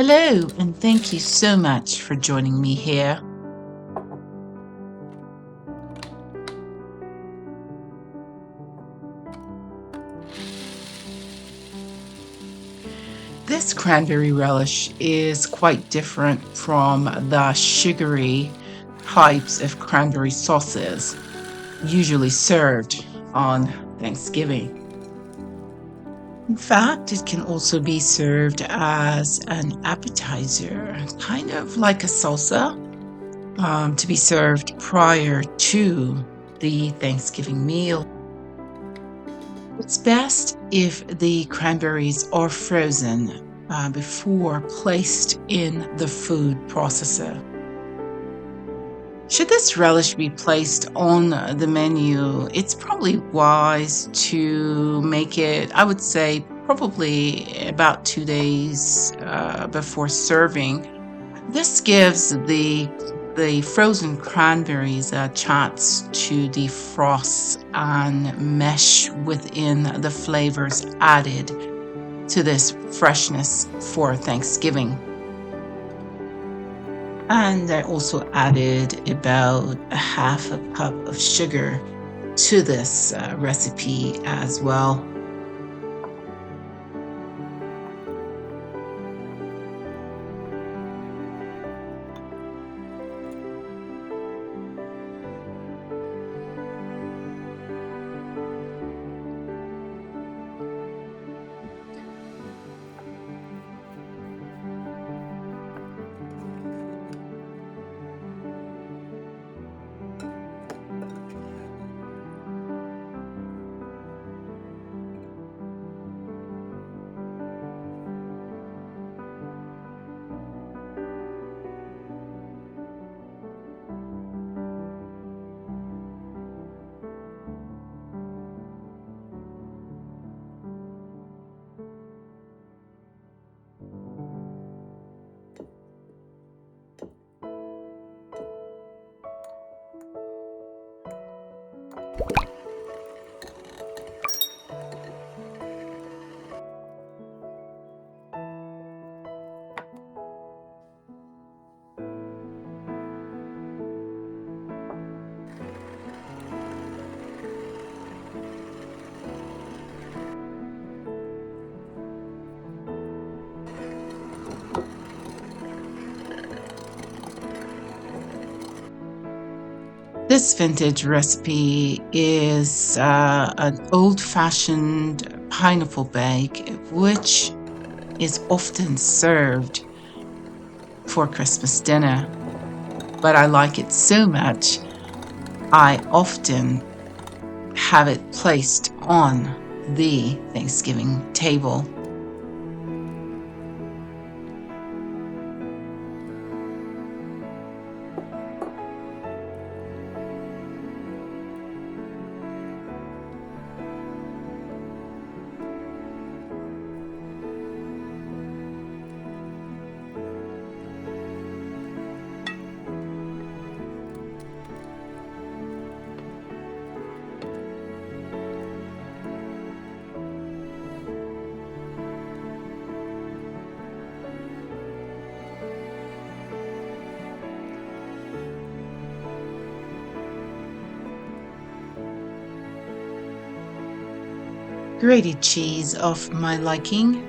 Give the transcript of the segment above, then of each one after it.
Hello, and thank you so much for joining me here. This cranberry relish is quite different from the sugary types of cranberry sauces usually served on Thanksgiving. In fact, it can also be served as an appetizer, kind of like a salsa, to be served prior to the Thanksgiving meal. It's best if the cranberries are frozen before placed in the food processor. Should this relish be placed on the menu, it's probably wise to make it, I would say, probably about 2 days before serving. This gives the frozen cranberries a chance to defrost and mesh within the flavors added to this freshness for Thanksgiving. And I also added about a half a cup of sugar to this recipe as well. This vintage recipe is an old-fashioned pineapple bake, which is often served for Christmas dinner. But I like it so much, I often have it placed on the Thanksgiving table. Grated cheese of my liking.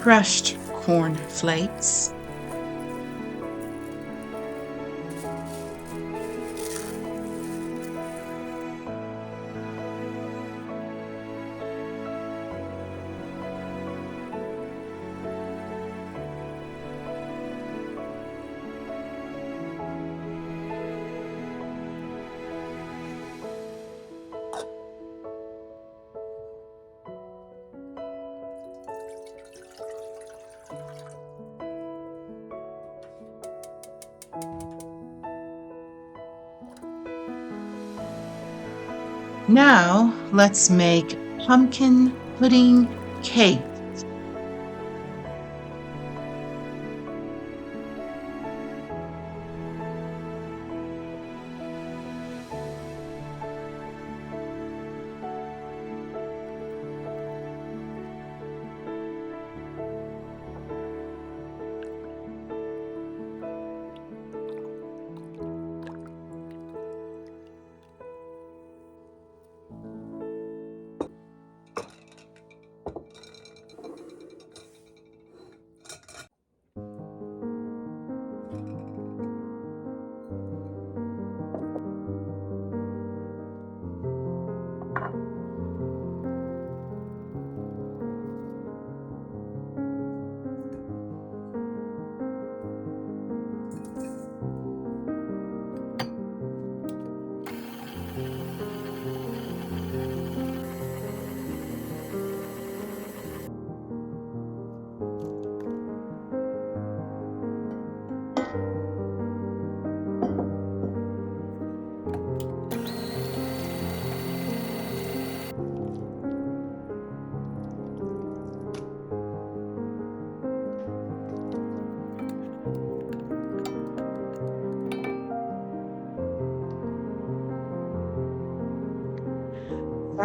Crushed cornflakes. Now let's make pumpkin pudding cake.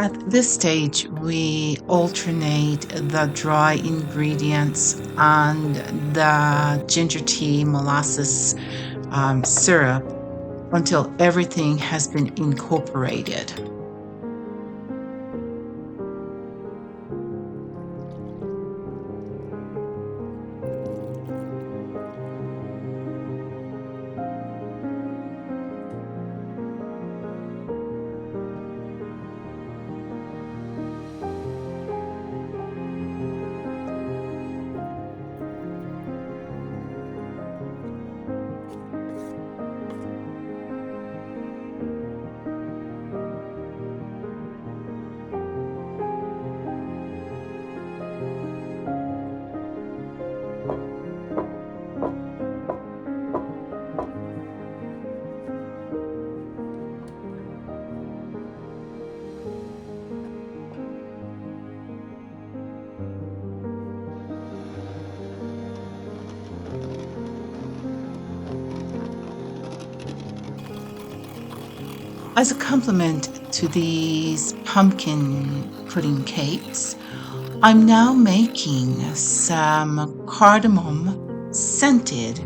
At this stage, we alternate the dry ingredients and the ginger tea molasses syrup until everything has been incorporated. As a complement to these pumpkin pudding cakes, I'm now making some cardamom scented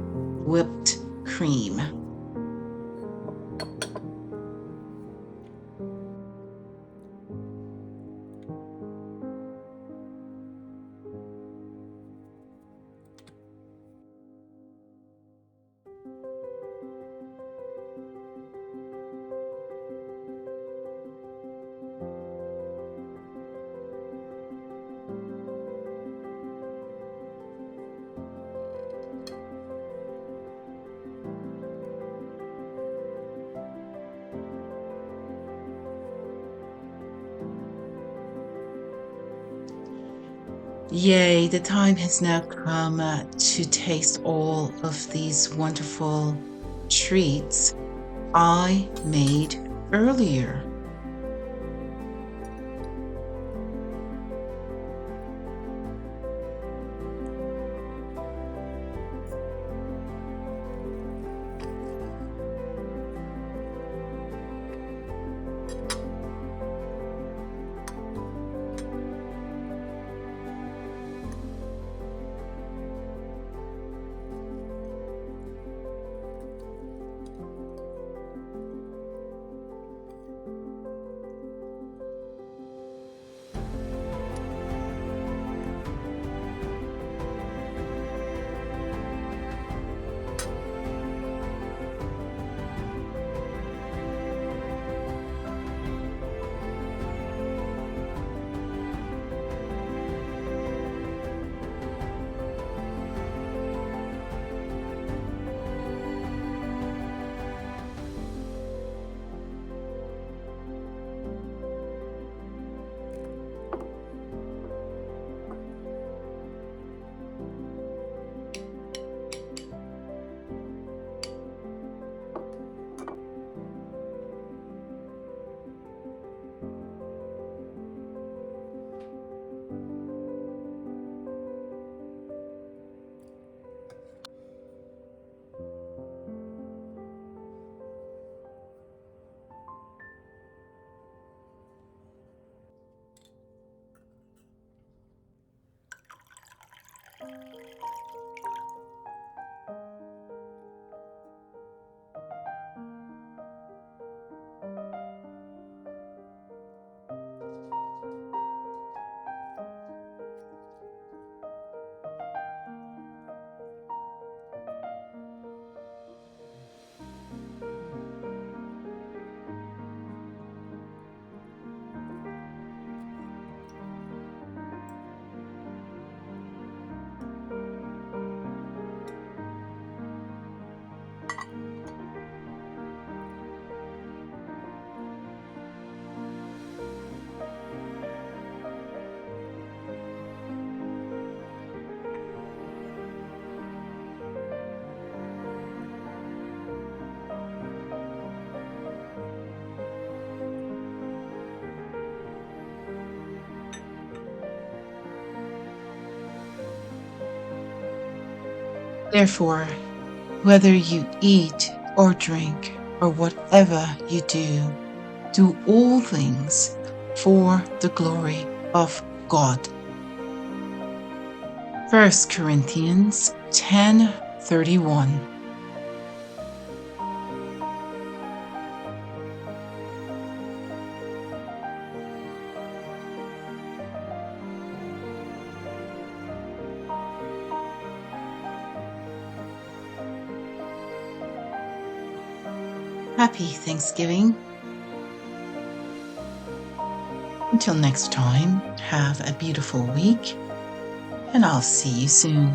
whipped cream. Yay, the time has now come to taste all of these wonderful treats I made earlier. Therefore, whether you eat or drink or whatever you do all things for the glory of God. 1 Corinthians 10:31. Happy Thanksgiving. Until next time, have a beautiful week, and I'll see you soon.